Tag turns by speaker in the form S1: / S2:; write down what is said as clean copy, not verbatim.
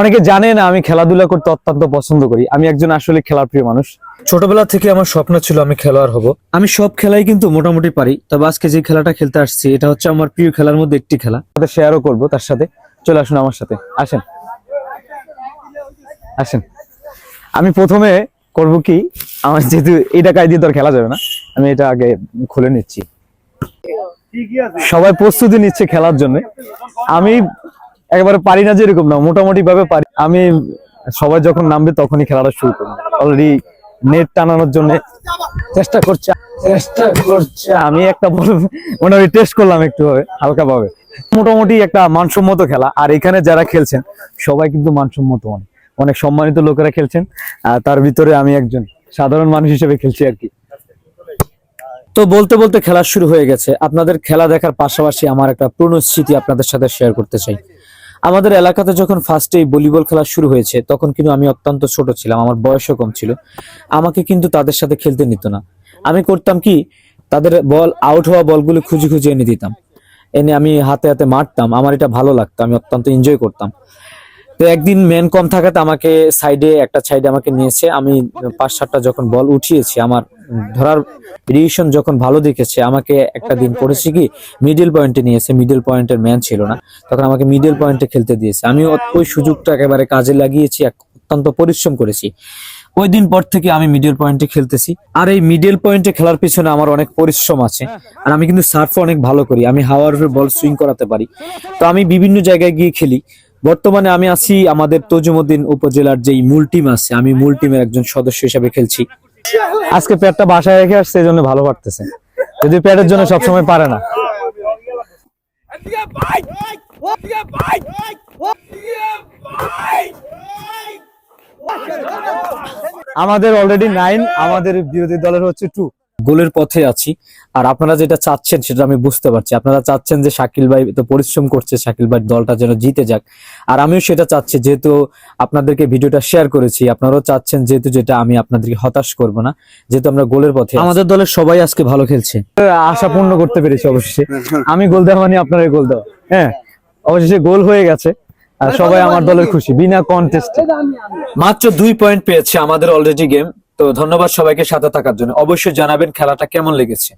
S1: অনেকে জানে না আমি খেলাধুলা করতে অত্যন্ত পছন্দ করি। আমি একজন আসলে খেলার প্রিয় মানুষ। ছোটবেলা থেকে আমার স্বপ্ন ছিল আমি খেলোয়াড় হব। আমি সব খেলাই কিন্তু মোটামুটি পারি, তবে আজকে যে খেলাটা খেলতে আসছি এটা হচ্ছে আমার প্রিয় খেলার মধ্যে একটি খেলা। তাদের শেয়ারও করবো তার সাথে। চলে আসুন আমার সাথে, আসেন আসেন। আমি প্রথমে করব কি, আমার যেহেতু এই টাকায় দিয়ে তো আর খেলা যাবে না, আমি এটা আগে খুলে নিচ্ছি। সবাই প্রস্তুতি নিচ্ছে খেলার জন্য। আমি একেবারে পারি না যেরকম না, মোটামুটি ভাবে পারি। আমি সবাই যখন নামবে তখনই খেলাটা শুরু করবো। অলরেডি নেট টানানোর জন্য চেষ্টা করছে। আমি একটা মোটামুটি টেস্ট করলাম একটু ভাবে, হালকা ভাবে। মোটামুটি একটা মানসম্মত খেলা, আর এখানে যারা খেলছেন সবাই কিন্তু মানসম্মত, অনেক সম্মানিত লোকেরা খেলছেন। তার ভিতরে আমি একজন সাধারণ মানুষ হিসেবে খেলছি আর কি। তো বলতে বলতে খেলা শুরু হয়ে গেছে। আপনাদের খেলা দেখার পাশাপাশি আমার একটা পুরনো স্মৃতি আপনাদের সাথে শেয়ার করতে চাই। আমাদের এলাকাতে যখন ফার্স্টে ভলিবল খেলা শুরু হয়েছে তখন কিন্তু আমি অত্যন্ত ছোট ছিলাম, আমার বয়সও কম ছিল। আমাকে কিন্তু তাদের সাথে খেলতে নিত না। আমি করতাম কি, তাদের বল আউট হওয়া বলগুলো খুঁজে খুঁজে এনে দিতাম, এনে আমি হাতে হাতে মারতাম। আমার এটা ভালো লাগতো, আমি অত্যন্ত এনজয় করতাম। তো একদিন ম্যান কম থাকাতে আমাকে একটা সাইডে আমাকে নিয়েছে। আমি 5-7টা যখন বল উঠিয়েছি, আমার ধরার রিয়েকশন যখন ভালো দেখেছে, আমাকে একটা দিন করেছে কি মিডল পয়েন্টে নিয়েছে। মিডল পয়েন্টের ম্যান ছিল না, তখন আমাকে মিডল পয়েন্টে খেলতে দিয়েছে। আমি ওই সুযোগটা একেবারে কাজে লাগিয়েছি, অত্যন্ত পরিশ্রম করেছি। ওই দিন পর থেকে আমি মিডল পয়েন্টে খেলতেছি। আর এই মিডল পয়েন্টে খেলার পিছনে আমার অনেক পরিশ্রম আছে। আর আমি কিন্তু সার্ফও অনেক ভালো করি, আমি হাওয়ার উপরে বল সুইং করাতে পারি। তো আমি বিভিন্ন জায়গায় গিয়ে খেলি। বর্তমানে আমি আছি আমাদের তজুমুদ্দিন উপজেলার যেই মূল টিম আছে, আমি মূল টিমের একজন সদস্য হিসেবে খেলছি। আজকে প্যাডটা বাসায় রেখে আসছে, এই জন্য ভালো পারতেছে, যদি প্যাডের জন্য সবসময় পারে না। আমাদের অলরেডি 9, আমাদের বিরোধী দলের হচ্ছে 2। গোলের পথে আছি। আর আপনারা যেটা চাচ্ছেন সেটা আমি বুঝতে পারছি। আপনারা চাচ্ছেন যে শাকিল ভাই তো পরিশ্রম করছে, শাকিল ভাই দলটা যেন জিতে যাক। আর আমিও সেটা চাচ্ছি, যেহেতু আপনাদেরকে ভিডিওটা শেয়ার করেছি, আপনারাও চাচ্ছেন যেহেতু, যেটা আমি আপনাদেরকে হতাশ করব না, যেহেতু আমরা গোলের পথে। আমাদের দলের সবাই আজকে ভালো খেলছে, আশা পূর্ণ করতে পেরেছি অবশেষে। আমি গোল দেওয়া মানে আপনারা গোল দেওয়া, হ্যাঁ অবশেষে গোল হয়ে গেছে। আর সবাই আমার দলের খুশি, বিনা কন্টেস্টে। মাত্র 2 পয়েন্ট পেয়েছে আমাদের অলরেডি গেম। তো ধন্যবাদ সবাইকে সাথে থাকার জন্য। অবশ্যই জানাবেন খেলাটা কেমন লেগেছে।